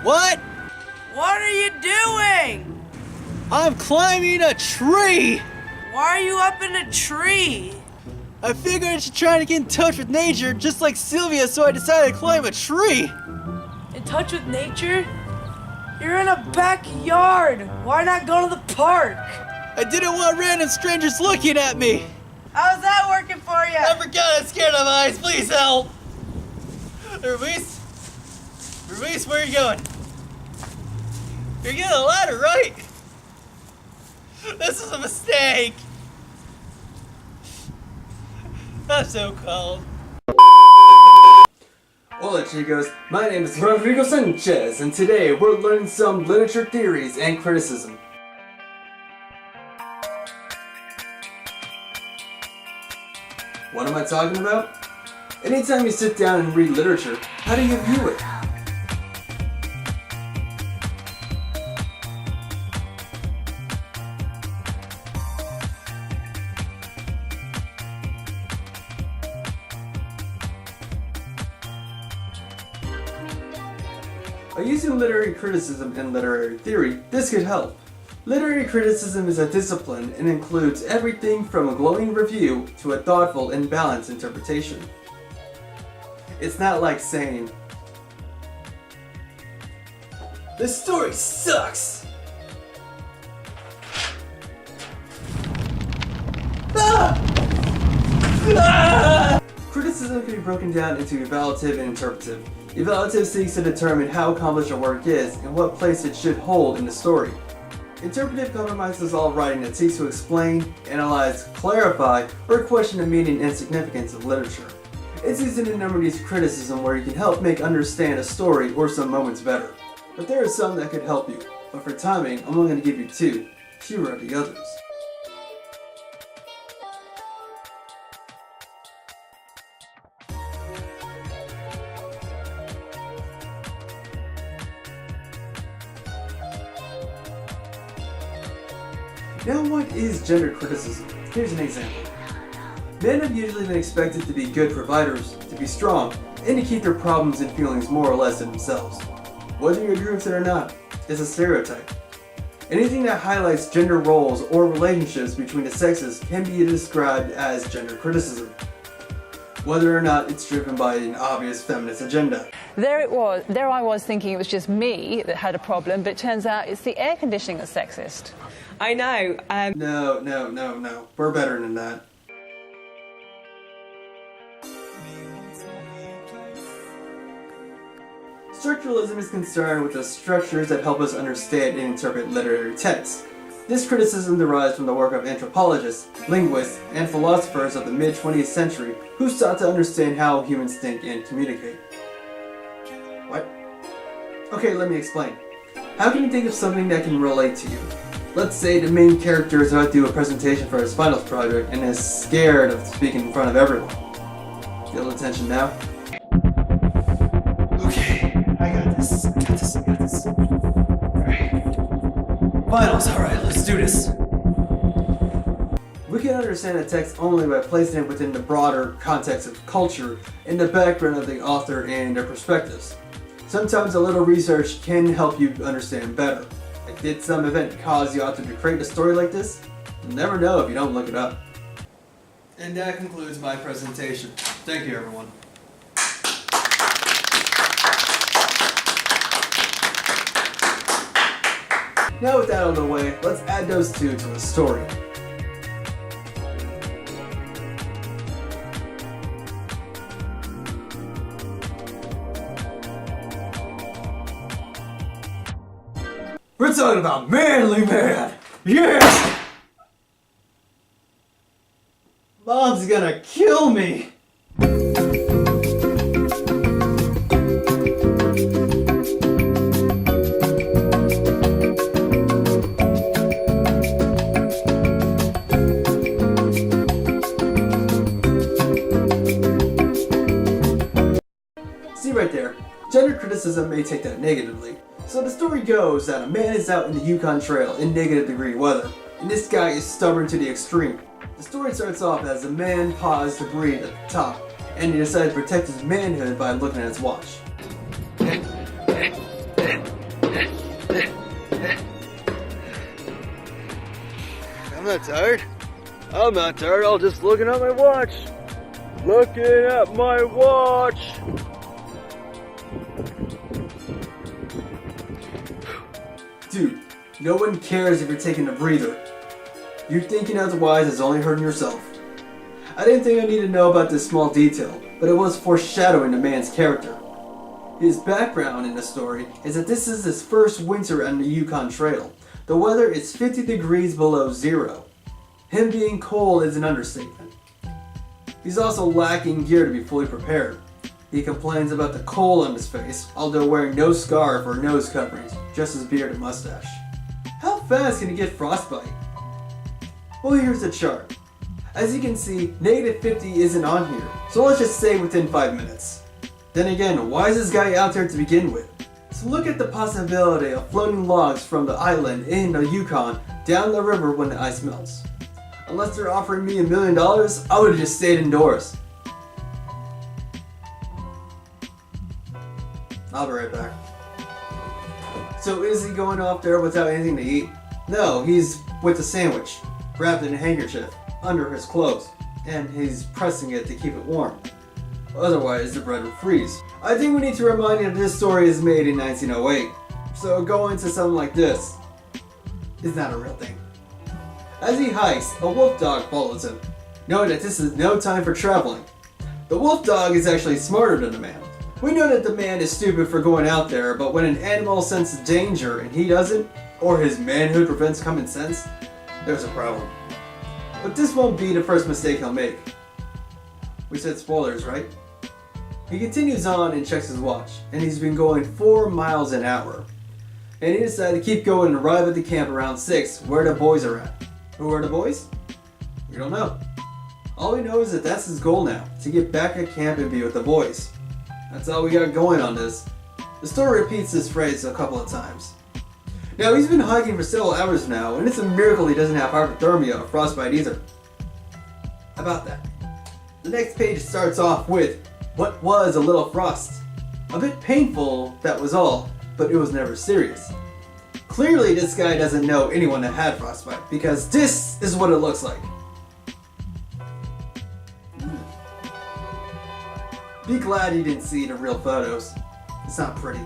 What? What are you doing? I'm climbing a tree! Why are you up in a tree? I figured I should try to get in touch with nature just like Sylvia, so I decided to climb a tree! In touch with nature? You're in a backyard! Why not go to the park? I didn't want random strangers looking at me! How's that working for you? I forgot I'm scared of eyes, please help! Ruiz? Ruiz, where are you going? You're getting a ladder, right? This is a mistake! I'm so cold. Hola chicos, my name is Rodrigo Sanchez, and today we're learning some literature theories and criticism. What am I talking about? Anytime you sit down and read literature, how do you view it? By using literary criticism and literary theory, this could help. Literary criticism is a discipline and includes everything from a glowing review to a thoughtful and balanced interpretation. It's not like saying, "This story sucks!" Ah! Ah! Criticism can be broken down into evaluative and interpretive. Evaluative seeks to determine how accomplished a work is and what place it should hold in the story. Interpretive compromises all writing that seeks to explain, analyze, clarify, or question the meaning and significance of literature. It's used in a number of these criticism where you can help make understand a story or some moments better. But there are some that could help you, but for timing, I'm only going to give you two. Here are the others. Now what is gender criticism? Here's an example. Men have usually been expected to be good providers, to be strong, and to keep their problems and feelings more or less to themselves. Whether you agree with it or not, it's a stereotype. Anything that highlights gender roles or relationships between the sexes can be described as gender criticism, whether or not it's driven by an obvious feminist agenda. There I was thinking it was just me that had a problem, but it turns out it's the air conditioning that's sexist. I know. No. We're better than that. Structuralism is concerned with the structures that help us understand and interpret literary texts. This criticism derives from the work of anthropologists, linguists, and philosophers of the mid-20th century who sought to understand how humans think and communicate. What? Okay, let me explain. How can you think of something that can relate to you? Let's say the main character is about to do a presentation for his finals project and is scared of speaking in front of everyone. Feel the tension now? Okay, I got this. Alright. Finals, alright, let's do this. We can understand a text only by placing it within the broader context of culture and the background of the author and their perspectives. Sometimes a little research can help you understand better. Like, did some event cause the author to create a story like this? You'll never know if you don't look it up. And that concludes my presentation. Thank you, everyone. Now with that out of the way, let's add those two to a story. We're talking about manly man! Yes! Mom's gonna kill me! See right there, gender criticism may take that negatively. So the story goes that a man is out in the Yukon Trail in -degree weather, and this guy is stubborn to the extreme. The story starts off as a man paused to breathe at the top, and he decided to protect his manhood by looking at his watch. I'm not tired. I'm not tired. I'm just looking at my watch. Looking at my watch. Dude, no one cares if you're taking a breather. You thinking otherwise is only hurting yourself. I didn't think I needed to know about this small detail, but it was foreshadowing the man's character. His background in the story is that this is his first winter on the Yukon Trail. The weather is 50 degrees below zero. Him being cold is an understatement. He's also lacking gear to be fully prepared. He complains about the cold on his face, although wearing no scarf or nose coverings, just his beard and mustache. How fast can he get frostbite? Well, here's the chart. As you can see, -50 isn't on here, so let's just say within 5 minutes. Then again, why is this guy out there to begin with? So look at the possibility of floating logs from the island in the Yukon down the river when the ice melts. Unless they're offering me $1 million, I would have just stayed indoors. I'll be right back. So is he going off there without anything to eat? No, he's with a sandwich, wrapped in a handkerchief, under his clothes, and he's pressing it to keep it warm. Otherwise, the bread will freeze. I think we need to remind you that this story is made in 1908, so going to something like this is not a real thing. As he hikes, a wolf dog follows him, knowing that this is no time for traveling. The wolf dog is actually smarter than the man. We know that the man is stupid for going out there, but when an animal senses danger and he doesn't, or his manhood prevents common sense, there's a problem. But this won't be the first mistake he'll make. We said spoilers, right? He continues on and checks his watch, and he's been going 4 miles an hour. And he decided to keep going and arrive at the camp around 6, where the boys are at. Who are the boys? We don't know. All we know is that that's his goal now, to get back at camp and be with the boys. That's all we got going on this. The story repeats this phrase a couple of times. Now, he's been hiking for several hours now, and it's a miracle he doesn't have hypothermia or frostbite either. About that. The next page starts off with, what was a little frost? A bit painful, that was all, but it was never serious. Clearly, this guy doesn't know anyone that had frostbite, because this is what it looks like. Be glad you didn't see the real photos. It's not pretty.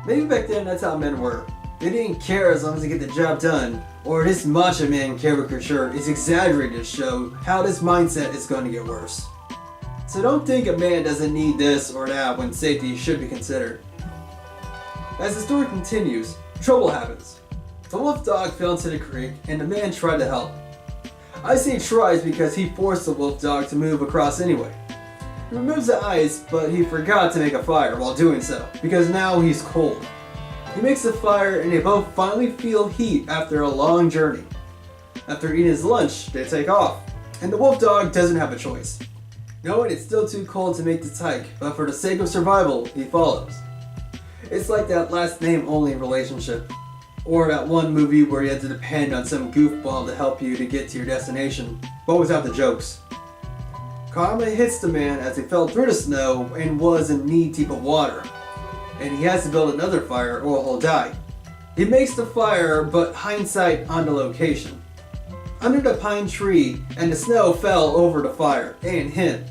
Maybe back then that's how men were. They didn't care as long as they get the job done. Or this macho man caricature is exaggerated to show how this mindset is going to get worse. So don't think a man doesn't need this or that when safety should be considered. As the story continues, trouble happens. The wolf dog fell into the creek and the man tried to help. I say tries because he forced the wolf dog to move across anyway. He removes the ice, but he forgot to make a fire while doing so, because now he's cold. He makes a fire and they both finally feel heat after a long journey. After eating his lunch, they take off, and the wolf dog doesn't have a choice. Knowing it's still too cold to make this hike, but for the sake of survival, he follows. It's like that last name only relationship, or that one movie where you had to depend on some goofball to help you to get to your destination, but without the jokes. Karma hits the man as he fell through the snow and was in knee deep of water, and he has to build another fire or he'll die. He makes the fire, but hindsight on the location. Under the pine tree, and the snow fell over the fire and him.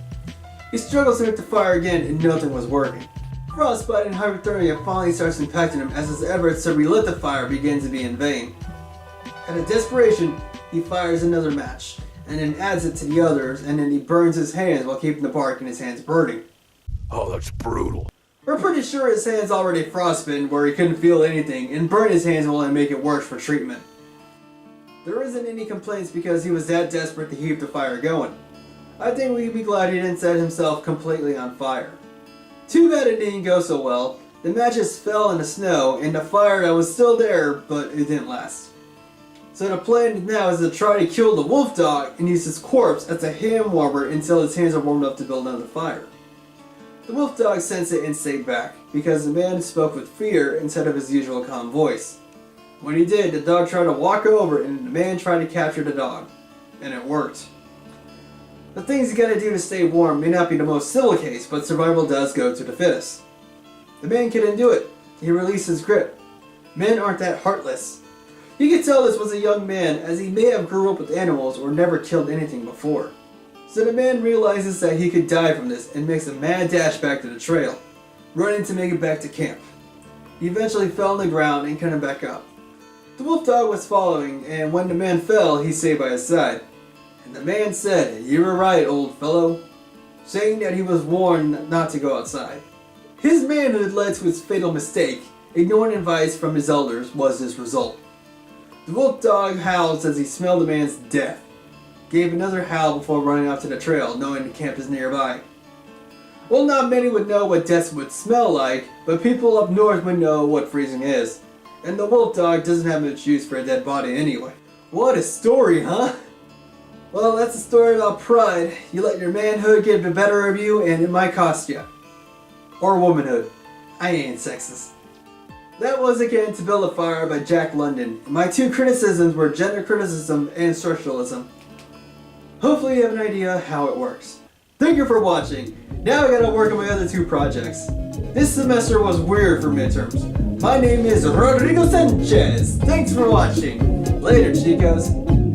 He struggles to make the fire again and nothing was working. Frostbite and hypothermia finally starts impacting him as his efforts to relit the fire begin to be in vain. Out of desperation, he fires another match, and then adds it to the others, and then he burns his hands while keeping the bark in his hands burning. Oh, that's brutal. We're pretty sure his hands already frostbitten where he couldn't feel anything, and burn his hands will only make it worse for treatment. There isn't any complaints because he was that desperate to keep the fire going. I think we'd be glad he didn't set himself completely on fire. Too bad it didn't go so well. The matches fell in the snow, and the fire that was still there, but it didn't last. So the plan now is to try to kill the wolf dog and use his corpse as a hand warmer until his hands are warmed up to build another fire. The wolf dog sensed it and stayed back, because the man spoke with fear instead of his usual calm voice. When he did, the dog tried to walk over and the man tried to capture the dog. And it worked. The things you gotta do to stay warm may not be the most civil case, but survival does go to the fittest. The man couldn't do it. He released his grip. Men aren't that heartless. You could tell this was a young man, as he may have grew up with animals or never killed anything before. So the man realizes that he could die from this and makes a mad dash back to the trail, running to make it back to camp. He eventually fell on the ground and couldn't back up. The wolf dog was following, and when the man fell, he stayed by his side. And the man said, "You were right, old fellow," saying that he was warned not to go outside. His manhood led to his fatal mistake. Ignoring advice from his elders was his result. The wolf dog howled as he smelled the man's death, gave another howl before running off to the trail, knowing the camp is nearby. Well, not many would know what death would smell like, but people up north would know what freezing is. And the wolf dog doesn't have much use for a dead body anyway. What a story, huh? Well, that's a story about pride. You let your manhood get the better of you, and it might cost you. Or womanhood. I ain't sexist. That was again To Build a Fire by Jack London. My two criticisms were gender criticism and structuralism. Hopefully you have an idea how it works. Thank you for watching. Now I gotta work on my other two projects. This semester was weird for midterms. My name is Rodrigo Sanchez. Thanks for watching. Later, chicos.